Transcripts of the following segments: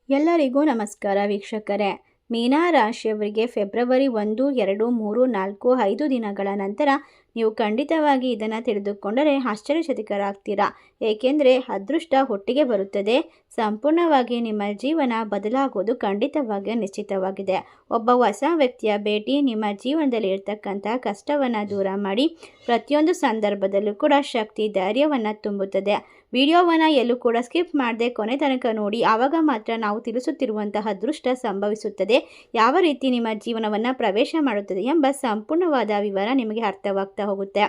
ಎಲ್ಲರಿಗೂ ನಮಸ್ಕಾರ ವೀಕ್ಷಕರೇ. ಮೀನಾ ರಾಶಿಯವರಿಗೆ ಫೆಬ್ರವರಿ 1, 2, 3, 4, 5 ದಿನಗಳ ನಂತರ ನೀವು ಖಂಡಿತವಾಗಿ ಇದನ್ನು ತಿಳಿದುಕೊಂಡರೆ ಆಶ್ಚರ್ಯಚಕಿತರಾಗ್ತೀರಾ. ಏಕೆಂದರೆ ಅದೃಷ್ಟ ಒಟ್ಟಿಗೆ ಬರುತ್ತದೆ. ಸಂಪೂರ್ಣವಾಗಿ ನಿಮ್ಮ ಜೀವನ ಬದಲಾಗೋದು ಖಂಡಿತವಾಗಿ ನಿಶ್ಚಿತವಾಗಿದೆ. ಒಬ್ಬ ಹೊಸ ವ್ಯಕ್ತಿಯ ಭೇಟಿ ನಿಮ್ಮ ಜೀವನದಲ್ಲಿ ಇರ್ತಕ್ಕಂಥ ಕಷ್ಟವನ್ನು ದೂರ ಮಾಡಿ ಪ್ರತಿಯೊಂದು ಸಂದರ್ಭದಲ್ಲೂ ಕೂಡ ಶಕ್ತಿ ಧೈರ್ಯವನ್ನು ತುಂಬುತ್ತದೆ. ವಿಡಿಯೋವನ್ನು ಎಲ್ಲೂ ಕೂಡ ಸ್ಕಿಪ್ ಮಾಡದೆ ಕೊನೆ ತನಕ ನೋಡಿ. ಆವಾಗ ಮಾತ್ರ ನಾವು ತಿಳಿಸುತ್ತಿರುವಂತಹ ಅದೃಷ್ಟ ಸಂಭವಿಸುತ್ತದೆ, ಯಾವ ರೀತಿ ನಿಮ್ಮ ಜೀವನವನ್ನು ಪ್ರವೇಶ ಮಾಡುತ್ತದೆ ಎಂಬ ಸಂಪೂರ್ಣವಾದ ವಿವರ ನಿಮಗೆ ಅರ್ಥವಾಗ್ತಾ ಹೋಗುತ್ತೆ.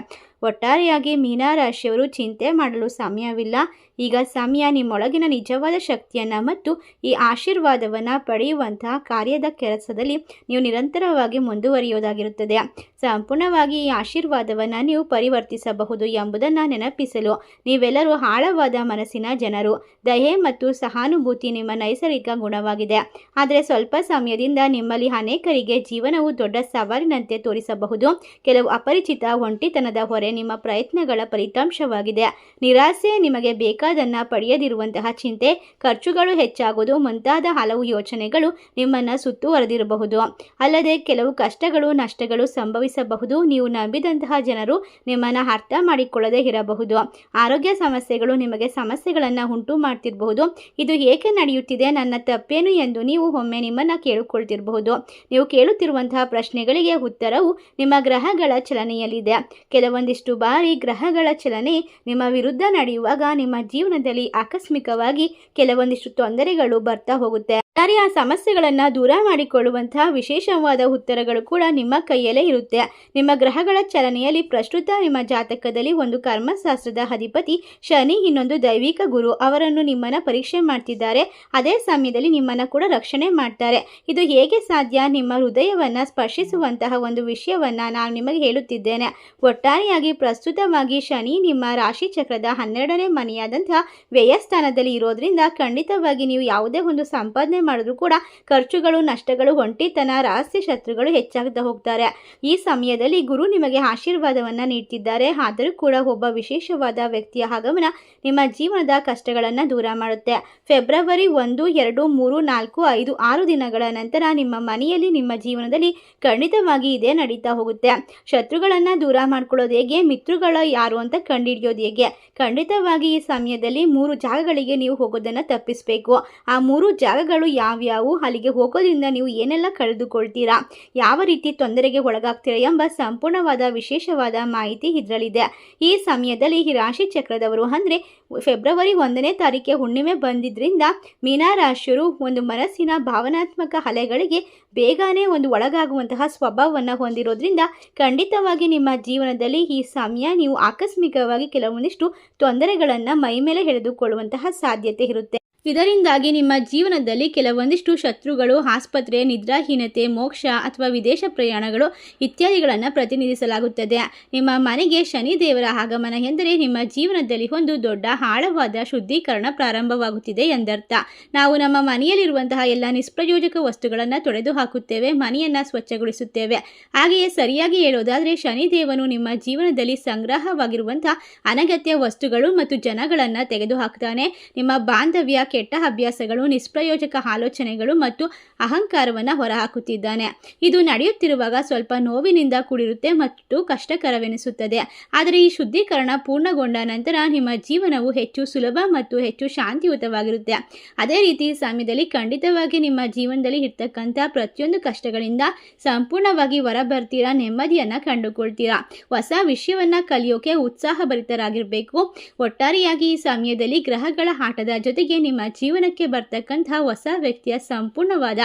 ಒಟ್ಟಾರೆಯಾಗಿ ಮೀನಾ ರಾಶಿಯವರು ಚಿಂತೆ ಮಾಡಲು ಸಮಯವಿಲ್ಲ. ಈಗ ಸಮಯ ನಿಮ್ಮೊಳಗಿನ ನಿಜವಾದ ಶಕ್ತಿಯನ್ನು ಮತ್ತು ಈ ಆಶೀರ್ವಾದವನ್ನು ಪಡೆಯುವಂತಹ ಕಾರ್ಯದ ಕೆಲಸದಲ್ಲಿ ನೀವು ನಿರಂತರವಾಗಿ ಮುಂದುವರಿಯೋದಾಗಿರುತ್ತದೆ. ಸಂಪೂರ್ಣವಾಗಿ ಈ ಆಶೀರ್ವಾದವನ್ನು ನೀವು ಪರಿವರ್ತಿಸಬಹುದು ಎಂಬುದನ್ನು ನೆನಪಿಸಲು ನೀವೆಲ್ಲರೂ ಆಳವಾದ ಮನಸ್ಸಿನ ಜನರು. ದಯೆ ಮತ್ತು ಸಹಾನುಭೂತಿ ನಿಮ್ಮ ನೈಸರ್ಗಿಕ ಗುಣವಾಗಿದೆ. ಆದರೆ ಸ್ವಲ್ಪ ಸಮಯದಿಂದ ನಿಮ್ಮಲ್ಲಿ ಅನೇಕರಿಗೆ ಜೀವನವು ದೊಡ್ಡ ಸವಾಲಿನಂತೆ ತೋರಿಸಬಹುದು. ಕೆಲವು ಅಪರಿಚಿತ ಒಂಟಿತನದ ಹೊರೆ ನಿಮ್ಮ ಪ್ರಯತ್ನಗಳ ಫಲಿತಾಂಶವಾಗಿದೆ. ನಿರಾಸೆ, ನಿಮಗೆ ಬೇಕಾದನ್ನು ಪಡೆಯದಿರುವಂತಹ ಚಿಂತೆ, ಖರ್ಚುಗಳು ಹೆಚ್ಚಾಗುವುದು ಮುಂತಾದ ಹಲವು ಯೋಚನೆಗಳು ನಿಮ್ಮನ್ನು ಸುತ್ತುವರೆದಿರಬಹುದು. ಅಲ್ಲದೆ ಕೆಲವು ಕಷ್ಟಗಳು, ನಷ್ಟಗಳು ಸಂಭವಿಸಬಹುದು. ನೀವು ನಂಬಿದಂತಹ ಜನರು ನಿಮ್ಮನ್ನು ಅರ್ಥ ಮಾಡಿಕೊಳ್ಳದೆ ಇರಬಹುದು. ಆರೋಗ್ಯ ಸಮಸ್ಯೆಗಳು ನಿಮಗೆ ಸಮಸ್ಯೆಗಳನ್ನು ಉಂಟು ಮಾಡ್ತಿರಬಹುದು. ಇದು ಏಕೆ ನಡೆಯುತ್ತಿದೆ, ನನ್ನ ತಪ್ಪೇನು ಎಂದು ನೀವು ಒಮ್ಮೆ ನಿಮ್ಮನ್ನು ಕೇಳಿಕೊಳ್ತಿರಬಹುದು. ನೀವು ಕೇಳುತ್ತಿರುವಂತಹ ಪ್ರಶ್ನೆಗಳಿಗೆ ಉತ್ತರವು ನಿಮ್ಮ ಗ್ರಹಗಳ ಚಲನೆಯಲ್ಲಿದೆ. ಕೆಲವೊಂದಿಷ್ಟು ಬಾರಿ ಗ್ರಹಗಳ ಚಲನೆ ನಿಮ್ಮ ವಿರುದ್ಧ ನಡೆಯುವಾಗ ನಿಮ್ಮ ಜೀವನದಲ್ಲಿ ಆಕಸ್ಮಿಕವಾಗಿ ಕೆಲವೊಂದಿಷ್ಟು ತೊಂದರೆಗಳು ಬರ್ತಾ ಹೋಗುತ್ತೆ. ಆ ಸಮಸ್ಯೆಗಳನ್ನು ದೂರ ಮಾಡಿಕೊಳ್ಳುವಂತಹ ವಿಶೇಷವಾದ ಉತ್ತರಗಳು ಕೂಡ ನಿಮ್ಮ ಕೈಯಲ್ಲೇ ಇರುತ್ತೆ. ನಿಮ್ಮ ಗ್ರಹಗಳ ಚಲನೆಯಲ್ಲಿ ಪ್ರಸ್ತುತ ನಿಮ್ಮ ಜಾತಕದಲ್ಲಿ ಒಂದು ಕರ್ಮಶಾಸ್ತ್ರದ ಅಧಿಪತಿ ಶನಿ, ಇನ್ನೊಂದು ದೈವಿಕ ಗುರು ಅವರನ್ನು ನಿಮ್ಮನ್ನು ಪರೀಕ್ಷೆ ಮಾಡ್ತಿದ್ದಾರೆ. ಅದೇ ಸಮಯದಲ್ಲಿ ನಿಮ್ಮನ್ನು ಕೂಡ ರಕ್ಷಣೆ ಮಾಡ್ತಾರೆ. ಇದು ಹೇಗೆ ಸಾಧ್ಯ? ನಿಮ್ಮ ಹೃದಯವನ್ನು ಸ್ಪರ್ಶಿಸುವಂತಹ ಒಂದು ವಿಷಯವನ್ನು ನಾನು ನಿಮಗೆ ಹೇಳುತ್ತಿದ್ದೇನೆ. ಒಟ್ಟಾರೆಯಾಗಿ ಪ್ರಸ್ತುತವಾಗಿ ಶನಿ ನಿಮ್ಮ ರಾಶಿ ಚಕ್ರದ 12ನೇ ಮನೆಯಾದಂತಹ ವ್ಯಯಸ್ಥಾನದಲ್ಲಿ ಇರೋದ್ರಿಂದ ಖಂಡಿತವಾಗಿ ನೀವು ಯಾವುದೇ ಒಂದು ಸಂಪಾದನೆ ಮಾಡಿದ್ರು ಕೂಡ ಖರ್ಚುಗಳು, ನಷ್ಟಗಳು, ಒಂಟಿತನ, ರಹಸ್ಯ ಶತ್ರುಗಳು ಹೆಚ್ಚಾಗ್ತಾ ಹೋಗ್ತಾರೆ. ಈ ಸಮಯದಲ್ಲಿ ಗುರು ನಿಮಗೆ ಆಶೀರ್ವಾದವನ್ನು ನೀಡ್ತಿದ್ದಾರೆ. ಆದರೂ ಕೂಡ ಒಬ್ಬ ವಿಶೇಷವಾದ ವ್ಯಕ್ತಿಯ ಆಗಮನ ನಿಮ್ಮ ಜೀವನದ ಕಷ್ಟಗಳನ್ನು ದೂರ ಮಾಡುತ್ತೆ. ಫೆಬ್ರವರಿ 1, 2, 3, 4, 5, 6 ದಿನಗಳ ನಂತರ ನಿಮ್ಮ ಮನೆಯಲ್ಲಿ, ನಿಮ್ಮ ಜೀವನದಲ್ಲಿ ಖಂಡಿತವಾಗಿ ಇದೇ ನಡೀತಾ ಹೋಗುತ್ತೆ. ಶತ್ರುಗಳನ್ನು ದೂರ ಮಾಡ್ಕೊಳ್ಳೋದು ಹೇಗೆ, ಮಿತ್ರಗಳು ಯಾರು ಅಂತ ಕಂಡುಹಿಡಿಯೋದು ಹೇಗೆ? ಖಂಡಿತವಾಗಿ ಈ ಸಮಯದಲ್ಲಿ 3 ಜಾಗಗಳಿಗೆ ನೀವು ಹೋಗೋದನ್ನು ತಪ್ಪಿಸಬೇಕು. ಆ 3 ಜಾಗಗಳು ಯಾವ್ಯಾವು, ಅಲ್ಲಿಗೆ ಹೋಗೋದ್ರಿಂದ ನೀವು ಏನೆಲ್ಲ ಕಳೆದುಕೊಳ್ತೀರಾ, ಯಾವ ರೀತಿ ತೊಂದರೆಗೆ ಒಳಗಾಗ್ತೀರಾ ಎಂಬ ಸಂಪೂರ್ಣವಾದ ವಿಶೇಷವಾದ ಮಾಹಿತಿ ಇದರಲ್ಲಿದೆ. ಈ ಸಮಯದಲ್ಲಿ ಈ ರಾಶಿ ಚಕ್ರದವರು ಅಂದರೆ ಫೆಬ್ರವರಿ 1ನೇ ತಾರೀಕಿಗೆ ಹುಣ್ಣಿಮೆ ಬಂದಿದ್ದರಿಂದ ಮೀನಾ ರಾಶಿಯರು ಒಂದು ಮನಸ್ಸಿನ ಭಾವನಾತ್ಮಕ ಅಲೆಗಳಿಗೆ ಬೇಗನೆ ಒಂದು ಒಳಗಾಗುವಂತಹ ಸ್ವಭಾವವನ್ನು ಹೊಂದಿರೋದ್ರಿಂದ ಖಂಡಿತವಾಗಿ ನಿಮ್ಮ ಜೀವನದಲ್ಲಿ ಈ ಸಮಯ ನೀವು ಆಕಸ್ಮಿಕವಾಗಿ ಕೆಲವೊಂದಿಷ್ಟು ತೊಂದರೆಗಳನ್ನು ಮೈ ಮೇಲೆ ಎಳೆದುಕೊಳ್ಳುವಂತಹ ಸಾಧ್ಯತೆ ಇರುತ್ತೆ. ಇದರಿಂದಾಗಿ ನಿಮ್ಮ ಜೀವನದಲ್ಲಿ ಕೆಲವೊಂದಿಷ್ಟು ಶತ್ರುಗಳು, ಆಸ್ಪತ್ರೆ, ನಿದ್ರಾಹೀನತೆ, ಮೋಕ್ಷ ಅಥವಾ ವಿದೇಶ ಪ್ರಯಾಣಗಳು ಇತ್ಯಾದಿಗಳನ್ನು ಪ್ರತಿನಿಧಿಸಲಾಗುತ್ತದೆ. ನಿಮ್ಮ ಮನೆಗೆ ಶನಿ ದೇವರ ಆಗಮನ ಎಂದರೆ ನಿಮ್ಮ ಜೀವನದಲ್ಲಿ ಒಂದು ದೊಡ್ಡ ಆಳವಾದ ಶುದ್ಧೀಕರಣ ಪ್ರಾರಂಭವಾಗುತ್ತಿದೆ ಎಂದರ್ಥ. ನಾವು ನಮ್ಮ ಮನೆಯಲ್ಲಿರುವಂತಹ ಎಲ್ಲ ನಿಷ್ಪ್ರಯೋಜಕ ವಸ್ತುಗಳನ್ನು ತೊಡೆದು ಹಾಕುತ್ತೇವೆ, ಮನೆಯನ್ನು ಸ್ವಚ್ಛಗೊಳಿಸುತ್ತೇವೆ. ಹಾಗೆಯೇ ಸರಿಯಾಗಿ ಹೇಳೋದಾದರೆ ಶನಿದೇವನು ನಿಮ್ಮ ಜೀವನದಲ್ಲಿ ಸಂಗ್ರಹವಾಗಿರುವಂತಹ ಅನಗತ್ಯ ವಸ್ತುಗಳು ಮತ್ತು ಜನಗಳನ್ನು ತೆಗೆದುಹಾಕ್ತಾನೆ. ನಿಮ್ಮ ಬಾಂಧವ್ಯ, ಕೆಟ್ಟ ಅಭ್ಯಾಸಗಳು, ನಿಷ್ಪ್ರಯೋಜಕ ಆಲೋಚನೆಗಳು ಮತ್ತು ಅಹಂಕಾರವನ್ನು ಹೊರಹಾಕುತ್ತಿದ್ದಾನೆ. ಇದು ನಡೆಯುತ್ತಿರುವಾಗ ಸ್ವಲ್ಪ ನೋವಿನಿಂದ ಕೂಡಿರುತ್ತೆ ಮತ್ತು ಕಷ್ಟಕರವೆನಿಸುತ್ತದೆ. ಆದರೆ ಈ ಶುದ್ಧೀಕರಣ ಪೂರ್ಣಗೊಂಡ ನಂತರ ನಿಮ್ಮ ಜೀವನವು ಹೆಚ್ಚು ಸುಲಭ ಮತ್ತು ಹೆಚ್ಚು ಶಾಂತಿಯುತವಾಗಿರುತ್ತೆ. ಅದೇ ರೀತಿ ಈ ಸಮಯದಲ್ಲಿ ಖಂಡಿತವಾಗಿ ನಿಮ್ಮ ಜೀವನದಲ್ಲಿ ಇರ್ತಕ್ಕಂಥ ಪ್ರತಿಯೊಂದು ಕಷ್ಟಗಳಿಂದ ಸಂಪೂರ್ಣವಾಗಿ ಹೊರಬರ್ತೀರಾ, ನೆಮ್ಮದಿಯನ್ನು ಕಂಡುಕೊಳ್ತೀರಾ. ಹೊಸ ವಿಷಯವನ್ನು ಕಲಿಯೋಕೆ ಉತ್ಸಾಹಭರಿತರಾಗಿರಬೇಕು. ಒಟ್ಟಾರೆಯಾಗಿ ಈ ಸಮಯದಲ್ಲಿ ಗ್ರಹಗಳ ಆಟದ ಜೊತೆಗೆ ನಿಮ್ಮ ಜೀವನಕ್ಕೆ ಬರ್ತಕ್ಕಂಥ ಹೊಸ ವ್ಯಕ್ತಿಯ ಸಂಪೂರ್ಣವಾದ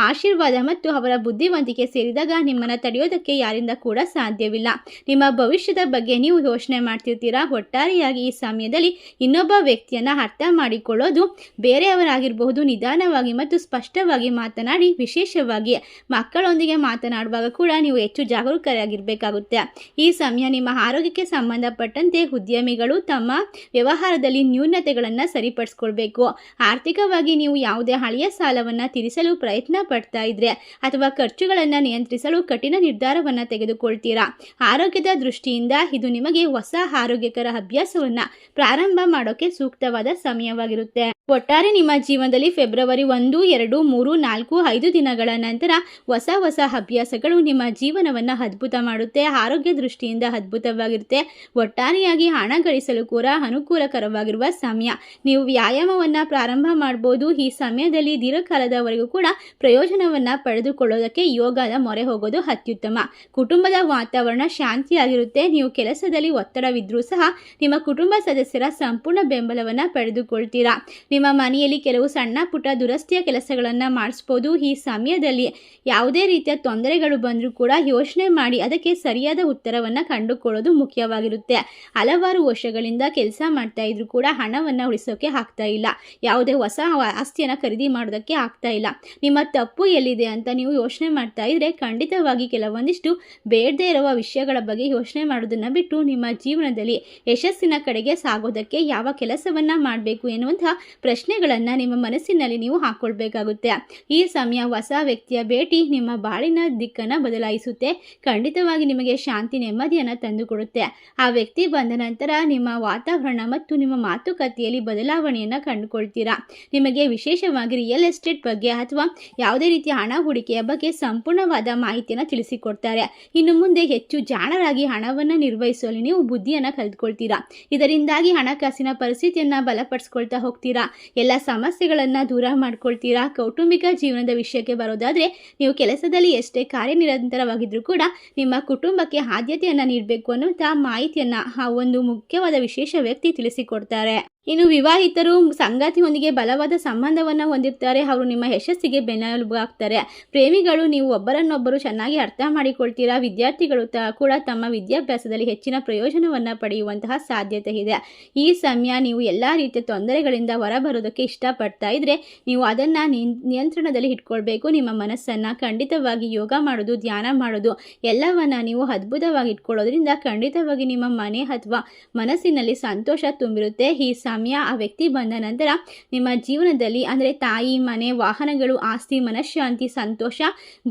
ಆಶೀರ್ವಾದ ಮತ್ತು ಅವರ ಬುದ್ಧಿವಂತಿಕೆ ಸೇರಿದಾಗ ನಿಮ್ಮನ್ನು ತಡೆಯೋದಕ್ಕೆ ಯಾರಿಂದ ಕೂಡ ಸಾಧ್ಯವಿಲ್ಲ. ನಿಮ್ಮ ಭವಿಷ್ಯದ ಬಗ್ಗೆ ನೀವು ಯೋಚನೆ ಮಾಡ್ತಿರ್ತೀರಾ. ಒಟ್ಟಾರೆಯಾಗಿ ಈ ಸಮಯದಲ್ಲಿ ಇನ್ನೊಬ್ಬ ವ್ಯಕ್ತಿಯನ್ನು ಅರ್ಥ ಮಾಡಿಕೊಳ್ಳೋದು, ಬೇರೆಯವರಾಗಿರಬಹುದು, ನಿಧಾನವಾಗಿ ಮತ್ತು ಸ್ಪಷ್ಟವಾಗಿ ಮಾತನಾಡಿ. ವಿಶೇಷವಾಗಿ ಮಕ್ಕಳೊಂದಿಗೆ ಮಾತನಾಡುವಾಗ ಕೂಡ ನೀವು ಹೆಚ್ಚು ಜಾಗರೂಕರಾಗಿರಬೇಕಾಗುತ್ತೆ. ಈ ಸಮಯ ನಿಮ್ಮ ಆರೋಗ್ಯಕ್ಕೆ ಸಂಬಂಧಪಟ್ಟಂತೆ ಉದ್ಯಮಿಗಳು ತಮ್ಮ ವ್ಯವಹಾರದಲ್ಲಿ ನ್ಯೂನತೆಗಳನ್ನು ಸರಿಪಡಿಸ್ಕೊಳ್ಬೇಕು. ಆರ್ಥಿಕವಾಗಿ ನೀವು ಯಾವುದೇ ಹಳೆಯ ಸಾಲವನ್ನು ತೀರಿಸಲು ಪ್ರಯತ್ನ ಪಡ್ತಾ ಇದ್ರೆ ಅಥವಾ ಖರ್ಚುಗಳನ್ನು ನಿಯಂತ್ರಿಸಲು ಕಠಿಣ ನಿರ್ಧಾರವನ್ನು ತೆಗೆದುಕೊಳ್ತೀರಾ. ಆರೋಗ್ಯದ ದೃಷ್ಟಿಯಿಂದ ಇದು ನಿಮಗೆ ಹೊಸ ಆರೋಗ್ಯಕರ ಅಭ್ಯಾಸವನ್ನು ಪ್ರಾರಂಭ ಮಾಡೋಕೆ ಸೂಕ್ತವಾದ ಸಮಯವಾಗಿರುತ್ತೆ. ಒಟ್ಟಾರೆ ನಿಮ್ಮ ಜೀವನದಲ್ಲಿ ಫೆಬ್ರವರಿ 1, 2, 3, 4, 5 ದಿನಗಳ ನಂತರ ಹೊಸ ಅಭ್ಯಾಸಗಳು ನಿಮ್ಮ ಜೀವನವನ್ನು ಅದ್ಭುತ ಮಾಡುತ್ತೆ. ಆರೋಗ್ಯ ದೃಷ್ಟಿಯಿಂದ ಅದ್ಭುತವಾಗಿರುತ್ತೆ. ಒಟ್ಟಾರೆಯಾಗಿ ಹಣ ಗಳಿಸಲು ಕೂಡ ಅನುಕೂಲಕರವಾಗಿರುವ ಸಮಯ. ನೀವು ವ್ಯಾಯಾಮವನ್ನು ಪ್ರಾರಂಭ ಮಾಡ್ಬೋದು. ಈ ಸಮಯದಲ್ಲಿ ದೀರ್ಘಕಾಲದವರೆಗೂ ಕೂಡ ಪ್ರಯೋಜನವನ್ನು ಪಡೆದುಕೊಳ್ಳೋದಕ್ಕೆ ಯೋಗದ ಮೊರೆ ಹೋಗೋದು ಅತ್ಯುತ್ತಮ. ಕುಟುಂಬದ ವಾತಾವರಣ ಶಾಂತಿಯಾಗಿರುತ್ತೆ. ನೀವು ಕೆಲಸದಲ್ಲಿ ಒತ್ತಡವಿದ್ರೂ ಸಹ ನಿಮ್ಮ ಕುಟುಂಬ ಸದಸ್ಯರ ಸಂಪೂರ್ಣ ಬೆಂಬಲವನ್ನು ಪಡೆದುಕೊಳ್ತೀರಾ. ನಿಮ್ಮ ಮನೆಯಲ್ಲಿ ಕೆಲವು ಸಣ್ಣ ಪುಟ್ಟ ದುರಸ್ತಿಯ ಕೆಲಸಗಳನ್ನು ಮಾಡಿಸ್ಬೋದು. ಈ ಸಮಯದಲ್ಲಿ ಯಾವುದೇ ರೀತಿಯ ತೊಂದರೆಗಳು ಬಂದರೂ ಕೂಡ ಯೋಚನೆ ಮಾಡಿ ಅದಕ್ಕೆ ಸರಿಯಾದ ಉತ್ತರವನ್ನು ಕಂಡುಕೊಳ್ಳೋದು ಮುಖ್ಯವಾಗಿರುತ್ತೆ. ಹಲವಾರು ವರ್ಷಗಳಿಂದ ಕೆಲಸ ಮಾಡ್ತಾ ಇದ್ರೂ ಕೂಡ ಹಣವನ್ನು ಉಳಿಸೋಕೆ ಆಗ್ತಾ ಇಲ್ಲ. ಯಾವುದೇ ಹೊಸ ಆಸ್ತಿಯನ್ನು ಖರೀದಿ ಮಾಡೋದಕ್ಕೆ ಆಗ್ತಾ ಇಲ್ಲ. ನಿಮ್ಮ ತಪ್ಪು ಎಲ್ಲಿದೆ ಅಂತ ನೀವು ಯೋಚನೆ ಮಾಡ್ತಾ ಇದ್ರೆ ಖಂಡಿತವಾಗಿ ಕೆಲವೊಂದಿಷ್ಟು ಬೇಡದೇ ಇರುವ ವಿಷಯಗಳ ಬಗ್ಗೆ ಯೋಚನೆ ಮಾಡೋದನ್ನು ಬಿಟ್ಟು ನಿಮ್ಮ ಜೀವನದಲ್ಲಿ ಯಶಸ್ಸಿನ ಕಡೆಗೆ ಸಾಗೋದಕ್ಕೆ ಯಾವ ಕೆಲಸವನ್ನು ಮಾಡಬೇಕು ಎನ್ನುವಂತಹ ಪ್ರಶ್ನೆಗಳನ್ನು ನಿಮ್ಮ ಮನಸ್ಸಿನಲ್ಲಿ ನೀವು ಹಾಕ್ಕೊಳ್ಬೇಕಾಗುತ್ತೆ. ಈ ಸಮಯ ಹೊಸ ವ್ಯಕ್ತಿಯ ಭೇಟಿ ನಿಮ್ಮ ಬಾಳಿನ ದಿಕ್ಕನ್ನು ಬದಲಾಯಿಸುತ್ತೆ. ಖಂಡಿತವಾಗಿ ನಿಮಗೆ ಶಾಂತಿ ನೆಮ್ಮದಿಯನ್ನು ತಂದುಕೊಡುತ್ತೆ. ಆ ವ್ಯಕ್ತಿ ಬಂದ ನಂತರ ನಿಮ್ಮ ವಾತಾವರಣ ಮತ್ತು ನಿಮ್ಮ ಮಾತುಕತೆಯಲ್ಲಿ ಬದಲಾವಣೆಯನ್ನು ಕಂಡುಕೊಳ್ತೀರಾ. ನಿಮಗೆ ವಿಶೇಷವಾಗಿ ರಿಯಲ್ ಎಸ್ಟೇಟ್ ಬಗ್ಗೆ ಅಥವಾ ಯಾವುದೇ ರೀತಿಯ ಹಣ ಹೂಡಿಕೆಯ ಬಗ್ಗೆ ಸಂಪೂರ್ಣವಾದ ಮಾಹಿತಿಯನ್ನು ತಿಳಿಸಿಕೊಡ್ತಾರೆ. ಇನ್ನು ಮುಂದೆ ಹೆಚ್ಚು ಜಾಣರಾಗಿ ಹಣವನ್ನು ನಿರ್ವಹಿಸಲು ನೀವು ಬುದ್ಧಿಯನ್ನು ಕಲಿತ್ಕೊಳ್ತೀರಾ. ಇದರಿಂದಾಗಿ ಹಣಕಾಸಿನ ಪರಿಸ್ಥಿತಿಯನ್ನು ಬಲಪಡಿಸ್ಕೊಳ್ತಾ ಹೋಗ್ತೀರಾ. ಎಲ್ಲ ಸಮಸ್ಯೆಗಳನ್ನು ದೂರ ಮಾಡ್ಕೊಳ್ತೀರಾ. ಕೌಟುಂಬಿಕ ಜೀವನದ ವಿಷಯಕ್ಕೆ ಬರೋದಾದರೆ ನೀವು ಕೆಲಸದಲ್ಲಿ ಎಷ್ಟೇ ಕಾರ್ಯನಿರಂತರವಾಗಿದ್ದರೂ ಕೂಡ ನಿಮ್ಮ ಕುಟುಂಬಕ್ಕೆ ಆದ್ಯತೆಯನ್ನು ನೀಡಬೇಕು ಅನ್ನುವಂಥ ಮಾಹಿತಿಯನ್ನು ಆ ಒಂದು ಮುಖ್ಯವಾದ ವಿಶೇಷ ವ್ಯಕ್ತಿ ತಿಳಿಸಿಕೊಡ್ತಾರೆ. ಇನ್ನು ವಿವಾಹಿತರು ಸಂಗಾತಿಯೊಂದಿಗೆ ಬಲವಾದ ಸಂಬಂಧವನ್ನು ಹೊಂದಿರ್ತಾರೆ. ಅವರು ನಿಮ್ಮ ಯಶಸ್ಸಿಗೆ ಬೆನ್ನೆಲುಬಾಗ್ತಾರೆ. ಪ್ರೇಮಿಗಳು ನೀವು ಒಬ್ಬರನ್ನೊಬ್ಬರು ಚೆನ್ನಾಗಿ ಅರ್ಥ ಮಾಡಿಕೊಳ್ತೀರಾ. ವಿದ್ಯಾರ್ಥಿಗಳು ಕೂಡ ತಮ್ಮ ವಿದ್ಯಾಭ್ಯಾಸದಲ್ಲಿ ಹೆಚ್ಚಿನ ಪ್ರಯೋಜನವನ್ನು ಪಡೆಯುವಂತಹ ಸಾಧ್ಯತೆ ಇದೆ. ಈ ಸಮಯ ನೀವು ಎಲ್ಲ ರೀತಿಯ ತೊಂದರೆಗಳಿಂದ ಹೊರಬರೋದಕ್ಕೆ ಇಷ್ಟಪಡ್ತಾ ಇದ್ರೆ ನೀವು ಅದನ್ನು ನಿಯಂತ್ರಣದಲ್ಲಿ ಇಟ್ಕೊಳ್ಬೇಕು. ನಿಮ್ಮ ಮನಸ್ಸನ್ನು ಖಂಡಿತವಾಗಿ ಯೋಗ ಮಾಡೋದು, ಧ್ಯಾನ ಮಾಡೋದು ಎಲ್ಲವನ್ನ ನೀವು ಅದ್ಭುತವಾಗಿ ಇಟ್ಕೊಳ್ಳೋದ್ರಿಂದ ಖಂಡಿತವಾಗಿ ನಿಮ್ಮ ಮನೆ ಅಥವಾ ಮನಸ್ಸಿನಲ್ಲಿ ಸಂತೋಷ ತುಂಬಿರುತ್ತೆ. ಈ ಸಮಯ ಆ ವ್ಯಕ್ತಿ ಬಂದ ನಂತರ ನಿಮ್ಮ ಜೀವನದಲ್ಲಿ ಅಂದರೆ ತಾಯಿ, ಮನೆ, ವಾಹನಗಳು, ಆಸ್ತಿ, ಮನಃಶಾಂತಿ, ಸಂತೋಷ,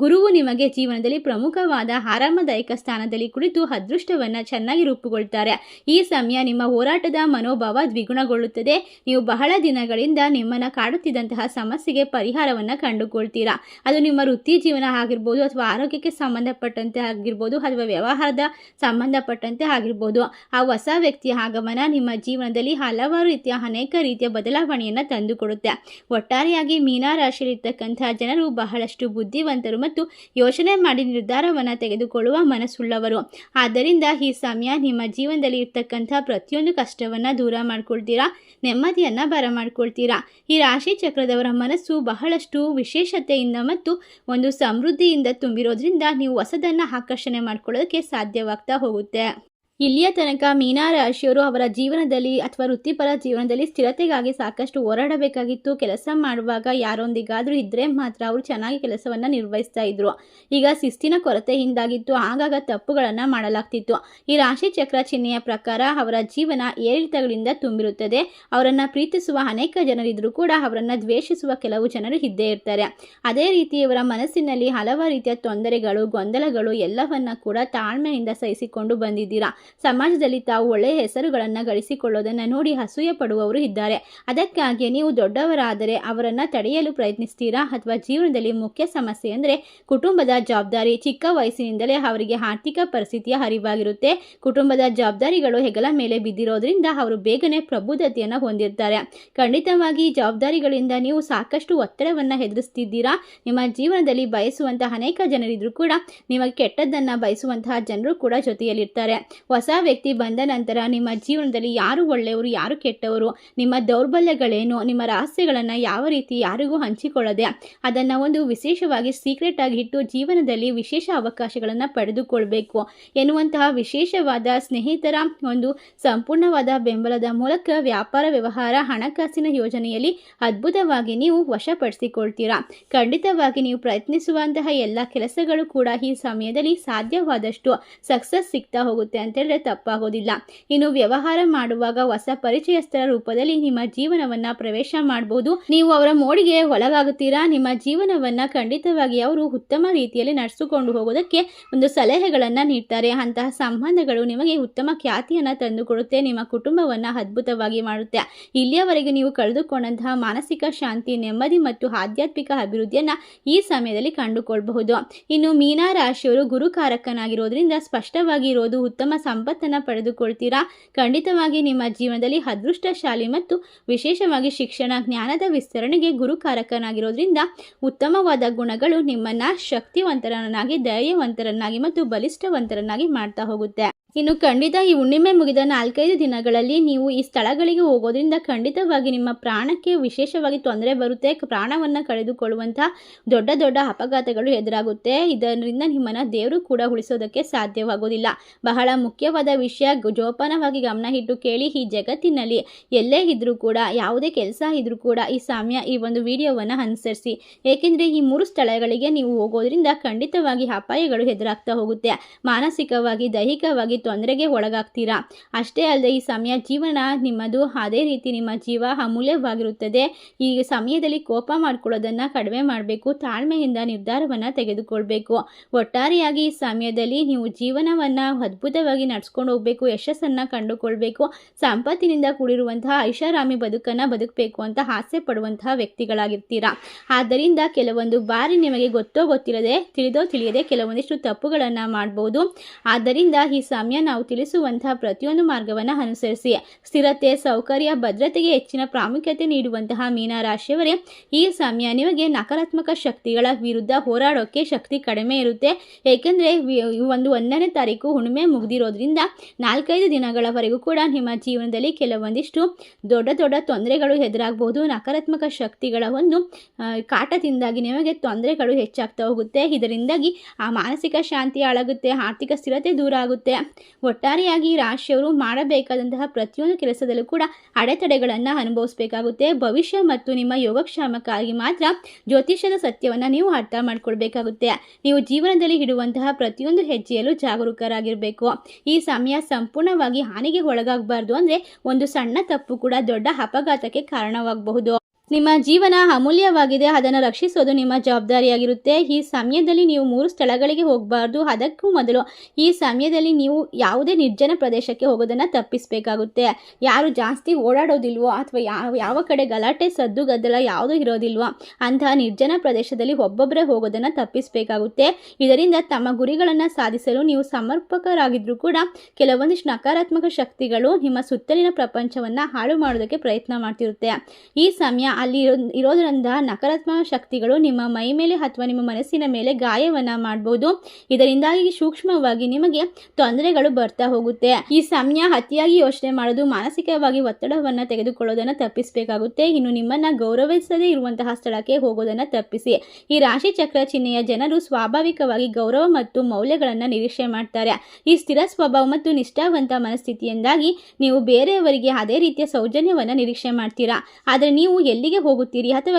ಗುರುವು ನಿಮಗೆ ಜೀವನದಲ್ಲಿ ಪ್ರಮುಖವಾದ ಆರಾಮದಾಯಕ ಸ್ಥಾನದಲ್ಲಿ ಕುಳಿತು ಅದೃಷ್ಟವನ್ನು ಚೆನ್ನಾಗಿ ರೂಪುಗೊಳ್ತಾರೆ. ಈ ಸಮಯ ನಿಮ್ಮ ಹೋರಾಟದ ಮನೋಭಾವ ದ್ವಿಗುಣಗೊಳ್ಳುತ್ತದೆ. ನೀವು ಬಹಳ ದಿನಗಳಿಂದ ನಿಮ್ಮನ್ನು ಕಾಡುತ್ತಿದ್ದಂತಹ ಸಮಸ್ಯೆಗೆ ಪರಿಹಾರವನ್ನು ಕಂಡುಕೊಳ್ತೀರಾ. ಅದು ನಿಮ್ಮ ವೃತ್ತಿ ಜೀವನ ಆಗಿರ್ಬೋದು ಅಥವಾ ಆರೋಗ್ಯಕ್ಕೆ ಸಂಬಂಧಪಟ್ಟಂತೆ ಆಗಿರ್ಬೋದು ಅಥವಾ ವ್ಯವಹಾರದ ಸಂಬಂಧಪಟ್ಟಂತೆ ಆಗಿರ್ಬೋದು. ಆ ಹೊಸ ವ್ಯಕ್ತಿಯ ಆಗಮನ ನಿಮ್ಮ ಜೀವನದಲ್ಲಿ ಹಲವಾರು ಅನೇಕ ರೀತಿಯ ಬದಲಾವಣೆಯನ್ನು ತಂದುಕೊಡುತ್ತೆ. ಒಟ್ಟಾರೆಯಾಗಿ ಮೀನ ರಾಶಿಯಲ್ಲಿರ್ತಕ್ಕಂತಹ ಜನರು ಬಹಳಷ್ಟು ಬುದ್ಧಿವಂತರು ಮತ್ತು ಯೋಚನೆ ಮಾಡಿ ನಿರ್ಧಾರವನ್ನು ತೆಗೆದುಕೊಳ್ಳುವ ಮನಸ್ಸುಳ್ಳವರು. ಆದ್ದರಿಂದ ಈ ಸಮಯ ನಿಮ್ಮ ಜೀವನದಲ್ಲಿ ಇರ್ತಕ್ಕಂಥ ಪ್ರತಿಯೊಂದು ಕಷ್ಟವನ್ನು ದೂರ ಮಾಡ್ಕೊಳ್ತೀರಾ, ನೆಮ್ಮದಿಯನ್ನು ಬರಮಾಡ್ಕೊಳ್ತೀರಾ. ಈ ರಾಶಿ ಚಕ್ರದವರ ಮನಸ್ಸು ಬಹಳಷ್ಟು ವಿಶೇಷತೆಯಿಂದ ಮತ್ತು ಒಂದು ಸಮೃದ್ಧಿಯಿಂದ ತುಂಬಿರೋದ್ರಿಂದ ನೀವು ಹೊಸದನ್ನು ಆಕರ್ಷಣೆ ಮಾಡ್ಕೊಳ್ಳೋದಕ್ಕೆ ಸಾಧ್ಯವಾಗ್ತಾ ಹೋಗುತ್ತೆ. ಇಲ್ಲಿಯ ತನಕ ಮೀನ ರಾಶಿಯವರು ಅವರ ಜೀವನದಲ್ಲಿ ಅಥವಾ ವೃತ್ತಿಪರ ಜೀವನದಲ್ಲಿ ಸ್ಥಿರತೆಗಾಗಿ ಸಾಕಷ್ಟು ಹೋರಾಡಬೇಕಾಗಿತ್ತು. ಕೆಲಸ ಮಾಡುವಾಗ ಯಾರೊಂದಿಗಾದರೂ ಇದ್ದರೆ ಮಾತ್ರ ಅವರು ಚೆನ್ನಾಗಿ ಕೆಲಸವನ್ನು ನಿರ್ವಹಿಸ್ತಾ ಇದ್ರು. ಈಗ ಶಿಸ್ತಿನ ಕೊರತೆಯಿಂದಾಗಿತ್ತು. ಆಗಾಗ ತಪ್ಪುಗಳನ್ನು ಮಾಡಲಾಗ್ತಿತ್ತು. ಈ ರಾಶಿ ಚಕ್ರ ಚಿಹ್ನೆಯ ಪ್ರಕಾರ ಅವರ ಜೀವನ ಏರಿಳಿತಗಳಿಂದ ತುಂಬಿರುತ್ತದೆ. ಅವರನ್ನು ಪ್ರೀತಿಸುವ ಅನೇಕ ಜನರಿದ್ದರೂ ಕೂಡ ಅವರನ್ನು ದ್ವೇಷಿಸುವ ಕೆಲವು ಜನರು ಇದ್ದೇ ಇರ್ತಾರೆ. ಅದೇ ರೀತಿ ಇವರ ಮನಸ್ಸಿನಲ್ಲಿ ಹಲವಾರು ರೀತಿಯ ತೊಂದರೆಗಳು, ಗೊಂದಲಗಳು ಎಲ್ಲವನ್ನ ಕೂಡ ತಾಳ್ಮೆಯಿಂದ ಸಹಿಸಿಕೊಂಡು ಬಂದಿದ್ದೀರಾ. ಸಮಾಜದಲ್ಲಿ ತಾವು ಒಳ್ಳೆಯ ಹೆಸರುಗಳನ್ನು ಗಳಿಸಿಕೊಳ್ಳೋದನ್ನು ನೋಡಿ ಅಸೂಯೆ ಪಡುವವರು ಇದ್ದಾರೆ. ಅದಕ್ಕಾಗಿ ನೀವು ದೊಡ್ಡವರಾದರೆ ಅವರನ್ನು ತಡೆಯಲು ಪ್ರಯತ್ನಿಸ್ತೀರಾ ಅಥವಾ ಜೀವನದಲ್ಲಿ ಮುಖ್ಯ ಸಮಸ್ಯೆ ಅಂದರೆ ಕುಟುಂಬದ ಜವಾಬ್ದಾರಿ. ಚಿಕ್ಕ ವಯಸ್ಸಿನಿಂದಲೇ ಅವರಿಗೆ ಆರ್ಥಿಕ ಪರಿಸ್ಥಿತಿಯ ಅರಿವಾಗಿರುತ್ತೆ. ಕುಟುಂಬದ ಜವಾಬ್ದಾರಿಗಳು ಹೆಗಲ ಮೇಲೆ ಬಿದ್ದಿರೋದ್ರಿಂದ ಅವರು ಬೇಗನೆ ಪ್ರಬುದ್ಧತೆಯನ್ನು ಹೊಂದಿರ್ತಾರೆ. ಖಂಡಿತವಾಗಿ ಜವಾಬ್ದಾರಿಗಳಿಂದ ನೀವು ಸಾಕಷ್ಟು ಒತ್ತಡವನ್ನು ಎದುರಿಸ್ತಿದ್ದೀರಾ. ನಿಮ್ಮ ಜೀವನದಲ್ಲಿ ಬಯಸುವಂತಹ ಅನೇಕ ಜನರಿದ್ರೂ ಕೂಡ ನಿಮಗೆ ಕೆಟ್ಟದ್ದನ್ನು ಬಯಸುವಂತಹ ಜನರು ಕೂಡ ಜೊತೆಯಲ್ಲಿರ್ತಾರೆ. ಹೊಸ ವ್ಯಕ್ತಿ ಬಂದ ನಂತರ ನಿಮ್ಮ ಜೀವನದಲ್ಲಿ ಯಾರು ಒಳ್ಳೆಯವರು, ಯಾರು ಕೆಟ್ಟವರು, ನಿಮ್ಮ ದೌರ್ಬಲ್ಯಗಳೇನು, ನಿಮ್ಮ ರಹಸ್ಯಗಳನ್ನು ಯಾವ ರೀತಿ ಯಾರಿಗೂ ಹಂಚಿಕೊಳ್ಳದೆ ಅದನ್ನು ಒಂದು ವಿಶೇಷವಾಗಿ ಸೀಕ್ರೆಟ್ ಆಗಿ ಇಟ್ಟು ಜೀವನದಲ್ಲಿ ವಿಶೇಷ ಅವಕಾಶಗಳನ್ನು ಪಡೆದುಕೊಳ್ಬೇಕು ಎನ್ನುವಂತಹ ವಿಶೇಷವಾದ ಸ್ನೇಹಿತರ ಒಂದು ಸಂಪೂರ್ಣವಾದ ಬೆಂಬಲದ ಮೂಲಕ ವ್ಯಾಪಾರ, ವ್ಯವಹಾರ, ಹಣಕಾಸಿನ ಯೋಜನೆಯಲ್ಲಿ ಅದ್ಭುತವಾಗಿ ನೀವು ವಶಪಡಿಸಿಕೊಳ್ತೀರಾ. ಖಂಡಿತವಾಗಿ ನೀವು ಪ್ರಯತ್ನಿಸುವಂತಹ ಎಲ್ಲ ಕೆಲಸಗಳು ಕೂಡ ಈ ಸಮಯದಲ್ಲಿ ಸಾಧ್ಯವಾದಷ್ಟು ಸಕ್ಸಸ್ ಸಿಗ್ತಾ ಹೋಗುತ್ತೆ ಅಂತ ಹೇಳಿದ್ರೆ ತಪ್ಪಾಗೋದಿಲ್ಲ. ಇನ್ನು ವ್ಯವಹಾರ ಮಾಡುವಾಗ ಹೊಸ ಪರಿಚಯಸ್ಥರ ರೂಪದಲ್ಲಿ ನಿಮ್ಮ ಜೀವನವನ್ನ ಪ್ರವೇಶ ಮಾಡಬಹುದು. ನೀವು ಅವರ ಮೋಡಿಗೆ ಒಳಗಾಗುತ್ತೀರಾ. ನಿಮ್ಮ ಜೀವನವನ್ನ ಖಂಡಿತವಾಗಿ ಅವರು ಉತ್ತಮ ರೀತಿಯಲ್ಲಿ ನಡೆಸಿಕೊಂಡು ಹೋಗೋದಕ್ಕೆ ಒಂದು ಸಲಹೆಗಳನ್ನ ನೀಡ್ತಾರೆ. ಅಂತಹ ಸಂಬಂಧಗಳು ನಿಮಗೆ ಉತ್ತಮ ಖ್ಯಾತಿಯನ್ನ ತಂದುಕೊಡುತ್ತೆ. ನಿಮ್ಮ ಕುಟುಂಬವನ್ನ ಅದ್ಭುತವಾಗಿ ಮಾಡುತ್ತೆ. ಇಲ್ಲಿಯವರೆಗೆ ನೀವು ಕಳೆದುಕೊಂಡಂತಹ ಮಾನಸಿಕ ಶಾಂತಿ, ನೆಮ್ಮದಿ ಮತ್ತು ಆಧ್ಯಾತ್ಮಿಕ ಅಭಿವೃದ್ಧಿಯನ್ನ ಈ ಸಮಯದಲ್ಲಿ ಕಂಡುಕೊಳ್ಳಬಹುದು. ಇನ್ನು ಮೀನ ರಾಶಿಯವರು ಗುರುಕಾರಕನಾಗಿರೋದ್ರಿಂದ ಸ್ಪಷ್ಟವಾಗಿ ಇರೋದು ಉತ್ತಮ ಸಂಪತ್ತನ್ನು ಪಡೆದುಕೊಳ್ತೀರಾ. ಖಂಡಿತವಾಗಿ ನಿಮ್ಮ ಜೀವನದಲ್ಲಿ ಅದೃಷ್ಟಶಾಲಿ ಮತ್ತು ವಿಶೇಷವಾಗಿ ಶಿಕ್ಷಣ, ಜ್ಞಾನದ ವಿಸ್ತರಣೆಗೆ ಗುರುಕಾರಕನಾಗಿರೋದ್ರಿಂದ ಉತ್ತಮವಾದ ಗುಣಗಳು ನಿಮ್ಮನ್ನ ಶಕ್ತಿವಂತರನ್ನಾಗಿ, ಧೈರ್ಯವಂತರನ್ನಾಗಿ ಮತ್ತು ಬಲಿಷ್ಠವಂತರನ್ನಾಗಿ ಮಾಡ್ತಾ ಹೋಗುತ್ತೆ. ಇನ್ನು ಖಂಡಿತ ಈ ಹುಣ್ಣಿಮೆ ಮುಗಿದ 4-5 ದಿನಗಳಲ್ಲಿ ನೀವು ಈ ಸ್ಥಳಗಳಿಗೆ ಹೋಗೋದ್ರಿಂದ ಖಂಡಿತವಾಗಿ ನಿಮ್ಮ ಪ್ರಾಣಕ್ಕೆ ವಿಶೇಷವಾಗಿ ತೊಂದರೆ ಬರುತ್ತೆ. ಪ್ರಾಣವನ್ನು ಕಳೆದುಕೊಳ್ಳುವಂತಹ ದೊಡ್ಡ ದೊಡ್ಡ ಅಪಘಾತಗಳು ಎದುರಾಗುತ್ತೆ. ಇದರಿಂದ ನಿಮ್ಮನ್ನು ದೇವರು ಕೂಡ ಉಳಿಸೋದಕ್ಕೆ ಸಾಧ್ಯವಾಗೋದಿಲ್ಲ. ಬಹಳ ಮುಖ್ಯವಾದ ವಿಷಯ, ಜೋಪಾನವಾಗಿ ಗಮನ ಇಟ್ಟು ಕೇಳಿ. ಈ ಜಗತ್ತಿನಲ್ಲಿ ಎಲ್ಲೇ ಇದ್ರೂ ಕೂಡ, ಯಾವುದೇ ಕೆಲಸ ಇದ್ರೂ ಕೂಡ ಈ ಒಂದು ವಿಡಿಯೋವನ್ನು ಅನುಸರಿಸಿ. ಏಕೆಂದರೆ ಈ 3 ಸ್ಥಳಗಳಿಗೆ ನೀವು ಹೋಗೋದ್ರಿಂದ ಖಂಡಿತವಾಗಿ ಅಪಾಯಗಳು ಎದುರಾಗ್ತಾ ಹೋಗುತ್ತೆ. ಮಾನಸಿಕವಾಗಿ, ದೈಹಿಕವಾಗಿ ತೊಂದರೆಗೆ ಒಳಗಾಗ್ತೀರಾ. ಅಷ್ಟೇ ಅಲ್ಲದೆ ಈ ಸಮಯ ಜೀವನ ನಿಮ್ಮದು, ಅದೇ ರೀತಿ ನಿಮ್ಮ ಜೀವ ಅಮೂಲ್ಯವಾಗಿರುತ್ತದೆ. ಈ ಸಮಯದಲ್ಲಿ ಕೋಪ ಮಾಡ್ಕೊಳ್ಳೋದನ್ನು ಕಡಿಮೆ ಮಾಡಬೇಕು. ತಾಳ್ಮೆಯಿಂದ ನಿರ್ಧಾರವನ್ನು ತೆಗೆದುಕೊಳ್ಬೇಕು. ಒಟ್ಟಾರೆಯಾಗಿ ಈ ಸಮಯದಲ್ಲಿ ನೀವು ಜೀವನವನ್ನು ಅದ್ಭುತವಾಗಿ ನಡೆಸ್ಕೊಂಡು ಹೋಗಬೇಕು. ಯಶಸ್ಸನ್ನು ಕಂಡುಕೊಳ್ಬೇಕು. ಸಂಪತ್ತಿನಿಂದ ಕೂಡಿರುವಂತಹ ಐಷಾರಾಮಿ ಬದುಕನ್ನು ಬದುಕಬೇಕು ಅಂತ ಆಸೆ ಪಡುವಂತಹ ವ್ಯಕ್ತಿಗಳಾಗಿರ್ತೀರಾ. ಆದ್ದರಿಂದ ಕೆಲವೊಂದು ಬಾರಿ ನಿಮಗೆ ಗೊತ್ತೋ ಗೊತ್ತಿಲ್ಲದೆ, ತಿಳಿದೋ ತಿಳಿಯದೆ ಕೆಲವೊಂದಿಷ್ಟು ತಪ್ಪುಗಳನ್ನು ಮಾಡ್ಬೋದು. ಆದ್ದರಿಂದ ಈ ಸಮಯ ನಾವು ತಿಳಿಸುವಂತಹ ಪ್ರತಿಯೊಂದು ಮಾರ್ಗವನ್ನು ಅನುಸರಿಸಿ. ಸ್ಥಿರತೆ, ಸೌಕರ್ಯ, ಭದ್ರತೆಗೆ ಹೆಚ್ಚಿನ ಪ್ರಾಮುಖ್ಯತೆ ನೀಡುವಂತಹ ಮೀನ ರಾಶಿಯವರೇ, ಈ ಸಮಯ ನಿಮಗೆ ನಕಾರಾತ್ಮಕ ಶಕ್ತಿಗಳ ವಿರುದ್ಧ ಹೋರಾಡೋಕ್ಕೆ ಶಕ್ತಿ ಕಡಿಮೆ ಇರುತ್ತೆ. ಏಕೆಂದರೆ 1ನೇ ತಾರೀಕು ಹುಣ್ಣಿಮೆ ಮುಗಿದಿರೋದ್ರಿಂದ 4-5 ದಿನಗಳವರೆಗೂ ಕೂಡ ನಿಮ್ಮ ಜೀವನದಲ್ಲಿ ಕೆಲವೊಂದಿಷ್ಟು ದೊಡ್ಡ ದೊಡ್ಡ ತೊಂದರೆಗಳು ಎದುರಾಗಬಹುದು. ನಕಾರಾತ್ಮಕ ಶಕ್ತಿಗಳ ಒಂದು ಕಾಟದಿಂದಾಗಿ ನಿಮಗೆ ತೊಂದರೆಗಳು ಹೆಚ್ಚಾಗ್ತಾ ಹೋಗುತ್ತೆ. ಇದರಿಂದಾಗಿ ಆ ಮಾನಸಿಕ ಶಾಂತಿ ಹಾಳಾಗುತ್ತೆ, ಆರ್ಥಿಕ ಸ್ಥಿರತೆ ದೂರ ಆಗುತ್ತೆ. ಒಟ್ಟಾರೆಯಾಗಿ ರಾಶಿಯವರು ಮಾಡಬೇಕಾದಂತಹ ಪ್ರತಿಯೊಂದು ಕೆಲಸದಲ್ಲೂ ಕೂಡ ಅಡೆತಡೆಗಳನ್ನು ಅನುಭವಿಸಬೇಕಾಗುತ್ತೆ. ಭವಿಷ್ಯ ಮತ್ತು ನಿಮ್ಮ ಯೋಗಕ್ಷೇಮಕ್ಕಾಗಿ ಮಾತ್ರ ಜ್ಯೋತಿಷ್ಯದ ಸತ್ಯವನ್ನು ನೀವು ಅರ್ಥ ಮಾಡ್ಕೊಳ್ಬೇಕಾಗುತ್ತೆ. ನೀವು ಜೀವನದಲ್ಲಿ ಇಡುವಂತಹ ಪ್ರತಿಯೊಂದು ಹೆಜ್ಜೆಯಲ್ಲೂ ಜಾಗರೂಕರಾಗಿರಬೇಕು. ಈ ಸಮಯ ಸಂಪೂರ್ಣವಾಗಿ ಹಾನಿಗೆ ಒಳಗಾಗಬಾರ್ದು. ಅಂದರೆ ಒಂದು ಸಣ್ಣ ತಪ್ಪು ಕೂಡ ದೊಡ್ಡ ಅಪಘಾತಕ್ಕೆ ಕಾರಣವಾಗಬಹುದು. ನಿಮ್ಮ ಜೀವನ ಅಮೂಲ್ಯವಾಗಿದೆ, ಅದನ್ನು ರಕ್ಷಿಸೋದು ನಿಮ್ಮ ಜವಾಬ್ದಾರಿಯಾಗಿರುತ್ತೆ. ಈ ಸಮಯದಲ್ಲಿ ನೀವು 3 ಸ್ಥಳಗಳಿಗೆ ಹೋಗಬಾರ್ದು. ಅದಕ್ಕೂ ಮೊದಲು ಈ ಸಮಯದಲ್ಲಿ ನೀವು ಯಾವುದೇ ನಿರ್ಜನ ಪ್ರದೇಶಕ್ಕೆ ಹೋಗೋದನ್ನು ತಪ್ಪಿಸಬೇಕಾಗುತ್ತೆ. ಯಾರು ಜಾಸ್ತಿ ಓಡಾಡೋದಿಲ್ವೋ ಅಥವಾ ಯಾವ ಕಡೆ ಗಲಾಟೆ, ಸದ್ದು ಗದ್ದಲ ಯಾವುದೂ ಇರೋದಿಲ್ವೋ ಅಂತಹ ನಿರ್ಜನ ಪ್ರದೇಶದಲ್ಲಿ ಒಬ್ಬೊಬ್ಬರೇ ಹೋಗೋದನ್ನು ತಪ್ಪಿಸಬೇಕಾಗುತ್ತೆ. ಇದರಿಂದ ತಮ್ಮ ಗುರಿಗಳನ್ನು ಸಾಧಿಸಲು ನೀವು ಸಮರ್ಪಕರಾಗಿದ್ದರೂ ಕೂಡ ಕೆಲವೊಂದಿಷ್ಟು ನಕಾರಾತ್ಮಕ ಶಕ್ತಿಗಳು ನಿಮ್ಮ ಸುತ್ತಲಿನ ಪ್ರಪಂಚವನ್ನು ಹಾಳು ಮಾಡೋದಕ್ಕೆ ಪ್ರಯತ್ನ ಮಾಡ್ತಿರುತ್ತೆ. ಈ ಸಮಯ ಅಲ್ಲಿ ಇರೋದ್ರಿಂದ ನಕಾರಾತ್ಮಕ ಶಕ್ತಿಗಳು ನಿಮ್ಮ ಮೈ ಮೇಲೆ ಅಥವಾ ನಿಮ್ಮ ಮನಸ್ಸಿನ ಮೇಲೆ ಗಾಯವನ್ನು ಮಾಡಬಹುದು. ಇದರಿಂದಾಗಿ ಸೂಕ್ಷ್ಮವಾಗಿ ನಿಮಗೆ ತೊಂದರೆಗಳು ಬರ್ತಾ ಹೋಗುತ್ತೆ. ಈ ಸಮಯ ಅತಿಯಾಗಿ ಯೋಚನೆ ಮಾಡೋದು, ಮಾನಸಿಕವಾಗಿ ಒತ್ತಡವನ್ನು ತೆಗೆದುಕೊಳ್ಳೋದನ್ನು ತಪ್ಪಿಸಬೇಕಾಗುತ್ತೆ. ಇನ್ನು ನಿಮ್ಮನ್ನು ಗೌರವಿಸದೇ ಇರುವಂತಹ ಸ್ಥಳಕ್ಕೆ ಹೋಗೋದನ್ನು ತಪ್ಪಿಸಿ. ಈ ರಾಶಿ ಚಕ್ರ ಚಿಹ್ನೆಯ ಜನರು ಸ್ವಾಭಾವಿಕವಾಗಿ ಗೌರವ ಮತ್ತು ಮೌಲ್ಯಗಳನ್ನು ನಿರೀಕ್ಷೆ ಮಾಡ್ತಾರೆ. ಈ ಸ್ಥಿರ ಸ್ವಭಾವ ಮತ್ತು ನಿಷ್ಠಾವಂತ ಮನಸ್ಥಿತಿಯಿಂದಾಗಿ ನೀವು ಬೇರೆಯವರಿಗೆ ಅದೇ ರೀತಿಯ ಸೌಜನ್ಯವನ್ನು ನಿರೀಕ್ಷೆ ಮಾಡ್ತೀರಾ. ಆದರೆ ನೀವು ಎಲ್ಲಿಗೆ ಹೋಗುತ್ತೀರಿ ಅಥವಾ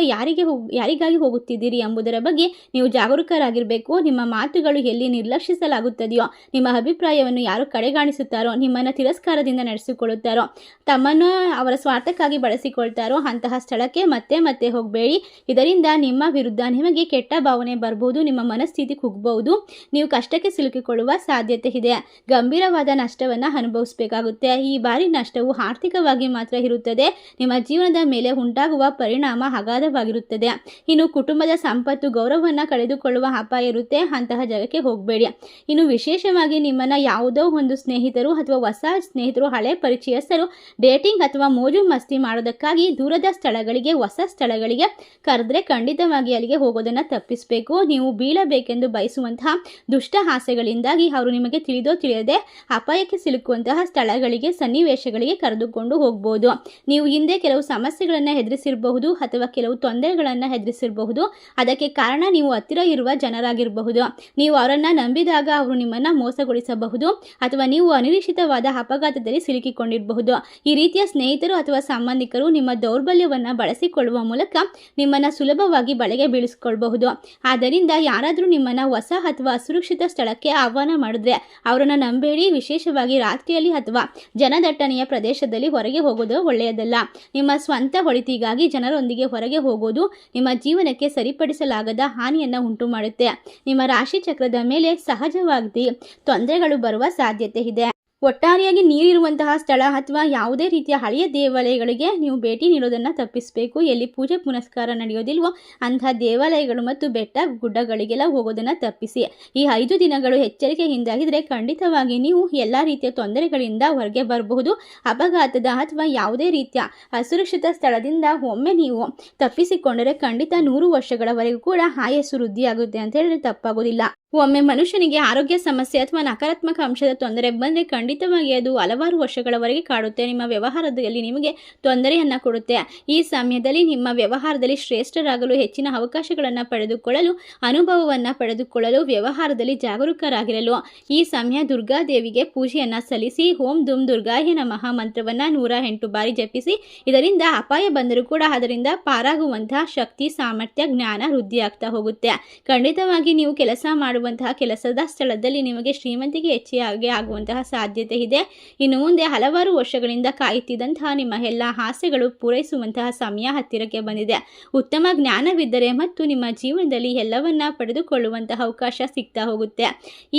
ಯಾರಿಗಾಗಿ ಹೋಗುತ್ತಿದ್ದೀರಿ ಎಂಬುದರ ಬಗ್ಗೆ ನೀವು ಜಾಗರೂಕರಾಗಿರಬೇಕು. ನಿಮ್ಮ ಮಾತುಗಳು ಎಲ್ಲಿ ನಿರ್ಲಕ್ಷಿಸಲಾಗುತ್ತದೆಯೋ, ನಿಮ್ಮ ಅಭಿಪ್ರಾಯವನ್ನು ಯಾರು ಕಡೆಗಾಣಿಸುತ್ತಾರೋ, ನಿಮ್ಮನ್ನು ತಿರಸ್ಕಾರದಿಂದ ನಡೆಸಿಕೊಳ್ಳುತ್ತಾರೋ, ತಮ್ಮನ್ನು ಅವರ ಸ್ವಾರ್ಥಕ್ಕಾಗಿ ಬಳಸಿಕೊಳ್ತಾರೋ ಅಂತಹ ಸ್ಥಳಕ್ಕೆ ಮತ್ತೆ ಮತ್ತೆ ಹೋಗಬೇಡಿ. ಇದರಿಂದ ನಿಮ್ಮ ವಿರುದ್ಧ ನಿಮಗೆ ಕೆಟ್ಟ ಭಾವನೆ ಬರಬಹುದು, ನಿಮ್ಮ ಮನಸ್ಥಿತಿ ಕುಗ್ಗಬಹುದು, ನೀವು ಕಷ್ಟಕ್ಕೆ ಸಿಲುಕಿಕೊಳ್ಳುವ ಸಾಧ್ಯತೆ ಇದೆ. ಗಂಭೀರವಾದ ನಷ್ಟವನ್ನು ಅನುಭವಿಸಬೇಕಾಗುತ್ತೆ. ಈ ಬಾರಿ ನಷ್ಟವು ಆರ್ಥಿಕವಾಗಿ ಮಾತ್ರ ಇರುತ್ತದೆ. ನಿಮ್ಮ ಜೀವನದ ಮೇಲೆ ಉಂಟಾಗುವ ಪರಿಣಾಮ ಅಗಾಧವಾಗಿರುತ್ತದೆ. ಇನ್ನು ಕುಟುಂಬದ ಸಂಪತ್ತು, ಗೌರವವನ್ನು ಕಳೆದುಕೊಳ್ಳುವ ಅಪಾಯ ಇರುತ್ತೆ. ಅಂತಹ ಜಾಗಕ್ಕೆ ಹೋಗಬೇಡಿ. ಇನ್ನು ವಿಶೇಷವಾಗಿ ನಿಮ್ಮನ್ನು ಯಾವುದೋ ಒಂದು ಸ್ನೇಹಿತರು ಅಥವಾ ಹೊಸ ಸ್ನೇಹಿತರು, ಹಳೆ ಪರಿಚಯಸ್ಥರು ಡೇಟಿಂಗ್ ಅಥವಾ ಮೋಜು ಮಸ್ತಿ ಮಾಡೋದಕ್ಕಾಗಿ ದೂರದ ಸ್ಥಳಗಳಿಗೆ, ಹೊಸ ಸ್ಥಳಗಳಿಗೆ ಕರೆದ್ರೆ ಖಂಡಿತವಾಗಿ ಅಲ್ಲಿಗೆ ಹೋಗೋದನ್ನು ತಪ್ಪಿಸಬೇಕು. ನೀವು ಬೀಳಬೇಕೆಂದು ಬಯಸುವಂತಹ ದುಷ್ಟ ಆಸೆಗಳಿಂದಾಗಿ ಅವರು ನಿಮಗೆ ತಿಳಿದೋ ತಿಳಿಯದೆ ಅಪಾಯಕ್ಕೆ ಸಿಲುಕುವಂತಹ ಸ್ಥಳಗಳಿಗೆ, ಸನ್ನಿವೇಶಗಳಿಗೆ ಕರೆದುಕೊಂಡು ಹೋಗ್ಬೋದು. ನೀವು ಹಿಂದೆ ಕೆಲವು ಸಮಸ್ಯೆಗಳನ್ನು ಎದುರಿಸಿರ್ಬೋದು. ಆಗಿರಬಹುದು ಅಥವಾ ಕೆಲವು ತೊಂದರೆಗಳನ್ನು ಎದುರಿಸಿರಬಹುದು. ಅದಕ್ಕೆ ಕಾರಣ ನೀವು ಹತ್ತಿರ ಇರುವ ಜನರಾಗಿರಬಹುದು. ನೀವು ಅವರನ್ನು ನಂಬಿದಾಗ ಅವರು ನಿಮ್ಮನ್ನು ಮೋಸಗೊಳಿಸಬಹುದು ಅಥವಾ ನೀವು ಅನಿರೀಕ್ಷಿತವಾದ ಅಪಘಾತದಲ್ಲಿ ಸಿಲುಕಿಕೊಂಡಿರಬಹುದು. ಈ ರೀತಿಯ ಸ್ನೇಹಿತರು ಅಥವಾ ಸಂಬಂಧಿಕರು ನಿಮ್ಮ ದೌರ್ಬಲ್ಯವನ್ನು ಬಳಸಿಕೊಳ್ಳುವ ಮೂಲಕ ನಿಮ್ಮನ್ನು ಸುಲಭವಾಗಿ ಬಲೆಗೆ ಬೀಳಿಸಿಕೊಳ್ಳಬಹುದು. ಆದ್ದರಿಂದ ಯಾರಾದರೂ ನಿಮ್ಮನ್ನು ಹೊಸ ಅಥವಾ ಅಸುರಕ್ಷಿತ ಸ್ಥಳಕ್ಕೆ ಆಹ್ವಾನ ಮಾಡಿದ್ರೆ ಅವರನ್ನು ನಂಬೇಡಿ. ವಿಶೇಷವಾಗಿ ರಾತ್ರಿಯಲ್ಲಿ ಅಥವಾ ಜನದಟ್ಟಣೆಯ ಪ್ರದೇಶದಲ್ಲಿ ಹೊರಗೆ ಹೋಗೋದು ಒಳ್ಳೆಯದಲ್ಲ. ನಿಮ್ಮ ಸ್ವಂತ ಒಳಿತಿಗಾಗಿ ಜನರೊಂದಿಗೆ ಹೊರಗೆ ಹೋಗೋದು ನಿಮ್ಮ ಜೀವನಕ್ಕೆ ಸರಿಪಡಿಸಲಾಗದ ಹಾನಿಯನ್ನು ಉಂಟು ಮಾಡುತ್ತೆ. ನಿಮ್ಮ ರಾಶಿ ಚಕ್ರದ ಮೇಲೆ ಸಹಜವಾಗಿ ತೊಂದರೆಗಳು ಬರುವ ಸಾಧ್ಯತೆ ಇದೆ. ಒಟ್ಟಾರೆಯಾಗಿ ನೀರಿರುವಂತಹ ಸ್ಥಳ ಅಥವಾ ಯಾವುದೇ ರೀತಿಯ ಹಳೆಯ ದೇವಾಲಯಗಳಿಗೆ ನೀವು ಭೇಟಿ ನೀಡೋದನ್ನು ತಪ್ಪಿಸಬೇಕು. ಎಲ್ಲಿ ಪೂಜೆ ಪುನಸ್ಕಾರ ನಡೆಯೋದಿಲ್ವೋ ಅಂತಹ ದೇವಾಲಯಗಳು ಮತ್ತು ಬೆಟ್ಟ ಗುಡ್ಡಗಳಿಗೆಲ್ಲ ಹೋಗೋದನ್ನು ತಪ್ಪಿಸಿ. ಈ 5 ದಿನಗಳು ಎಚ್ಚರಿಕೆಯಿಂದಾಗಿದ್ದರೆ ಖಂಡಿತವಾಗಿ ನೀವು ಎಲ್ಲ ರೀತಿಯ ತೊಂದರೆಗಳಿಂದ ಹೊರಗೆ ಬರಬಹುದು. ಅಪಘಾತದ ಅಥವಾ ಯಾವುದೇ ರೀತಿಯ ಅಸುರಕ್ಷಿತ ಸ್ಥಳದಿಂದ ಒಮ್ಮೆ ನೀವು ತಪ್ಪಿಸಿಕೊಂಡರೆ ಖಂಡಿತ 100 ವರ್ಷಗಳವರೆಗೂ ಕೂಡ ಆಯಸ್ಸು ವೃದ್ಧಿಯಾಗುತ್ತೆ ಅಂತ ಹೇಳಿದ್ರೆ ತಪ್ಪಾಗೋದಿಲ್ಲ. ಒಮ್ಮೆ ಮನುಷ್ಯನಿಗೆ ಆರೋಗ್ಯ ಸಮಸ್ಯೆ ಅಥವಾ ನಕಾರಾತ್ಮಕ ಅಂಶದ ತೊಂದರೆ ಬಂದರೆ ಖಂಡಿತವಾಗಿ ಅದು ಹಲವಾರು ವರ್ಷಗಳವರೆಗೆ ಕಾಡುತ್ತೆ. ನಿಮ್ಮ ವ್ಯವಹಾರದಲ್ಲಿ ನಿಮಗೆ ತೊಂದರೆಯನ್ನು ಕೊಡುತ್ತೆ. ಈ ಸಮಯದಲ್ಲಿ ನಿಮ್ಮ ವ್ಯವಹಾರದಲ್ಲಿ ಶ್ರೇಷ್ಠರಾಗಲು, ಹೆಚ್ಚಿನ ಅವಕಾಶಗಳನ್ನು ಪಡೆದುಕೊಳ್ಳಲು, ಅನುಭವವನ್ನು ಪಡೆದುಕೊಳ್ಳಲು, ವ್ಯವಹಾರದಲ್ಲಿ ಜಾಗರೂಕರಾಗಿರಲು ಈ ಸಮಯ ದುರ್ಗಾದೇವಿಗೆ ಪೂಜೆಯನ್ನು ಸಲ್ಲಿಸಿ ಓಂ ದುಂ ದುರ್ಗಾಯ ನಮಃ ಮಂತ್ರವನ್ನು 108 ಬಾರಿ ಜಪಿಸಿ. ಇದರಿಂದ ಅಪಾಯ ಬಂದರೂ ಕೂಡ ಅದರಿಂದ ಪಾರಾಗುವಂತಹ ಶಕ್ತಿ, ಸಾಮರ್ಥ್ಯ, ಜ್ಞಾನ ವೃದ್ಧಿಯಾಗ್ತಾ ಹೋಗುತ್ತೆ. ಖಂಡಿತವಾಗಿ ನೀವು ಕೆಲಸ ಮಾಡುವಂತಹ ಕೆಲಸದ ಸ್ಥಳದಲ್ಲಿ ನಿಮಗೆ ಶ್ರೀಮಂತಿಗೆ ಹೆಚ್ಚಾಗಿ ಆಗುವಂತಹ ಸಾಧ್ಯತೆ ಇದೆ. ಇನ್ನು ಮುಂದೆ ಹಲವಾರು ವರ್ಷಗಳಿಂದ ಕಾಯುತ್ತಿದ್ದಂತಹ ನಿಮ್ಮ ಎಲ್ಲ ಆಸೆಗಳು ಪೂರೈಸುವಂತಹ ಸಮಯ ಹತ್ತಿರಕ್ಕೆ ಬಂದಿದೆ. ಉತ್ತಮ ಜ್ಞಾನವಿದ್ದರೆ ಮತ್ತು ನಿಮ್ಮ ಜೀವನದಲ್ಲಿ ಎಲ್ಲವನ್ನ ಪಡೆದುಕೊಳ್ಳುವಂತಹ ಅವಕಾಶ ಸಿಗ್ತಾ ಹೋಗುತ್ತೆ.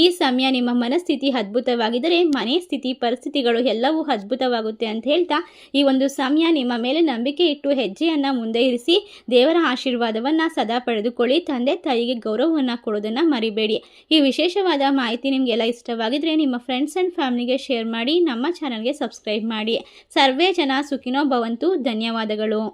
ಈ ಸಮಯ ನಿಮ್ಮ ಮನಸ್ಥಿತಿ ಅದ್ಭುತವಾಗಿದ್ದರೆ ಮನೆ ಸ್ಥಿತಿ, ಪರಿಸ್ಥಿತಿಗಳು ಎಲ್ಲವೂ ಅದ್ಭುತವಾಗುತ್ತೆ ಅಂತ ಹೇಳ್ತಾ ಈ ಒಂದು ಸಮಯ ನಿಮ್ಮ ಮೇಲೆ ನಂಬಿಕೆ ಇಟ್ಟು ಹೆಜ್ಜೆಯನ್ನು ಮುಂದೆ ಇರಿಸಿ ದೇವರ ಆಶೀರ್ವಾದವನ್ನು ಸದಾ ಪಡೆದುಕೊಳ್ಳಿ. ತಂದೆ ತಾಯಿಗೆ ಗೌರವವನ್ನು ಕೊಡೋದನ್ನು ಮರಿಬೇಡಿ. ಈ ವಿಶೇಷವಾದ ಮಾಹಿತಿ ನಿಮಗೆಲ್ಲ ಇಷ್ಟವಾಗಿದ್ರೆ ನಿಮ್ಮ ಫ್ರೆಂಡ್ಸ್ ಆ್ಯಂಡ್ ಫ್ಯಾಮಿಲಿಗೆ ಶೇರ್ ಮಾಡಿ. ನಮ್ಮ ಚಾನಲ್ಗೆ ಸಬ್ಸ್ಕ್ರೈಬ್ ಮಾಡಿ. ಸರ್ವೇ ಜನ ಸುಖಿನೋ ಭವಂತು. ಧನ್ಯವಾದಗಳು.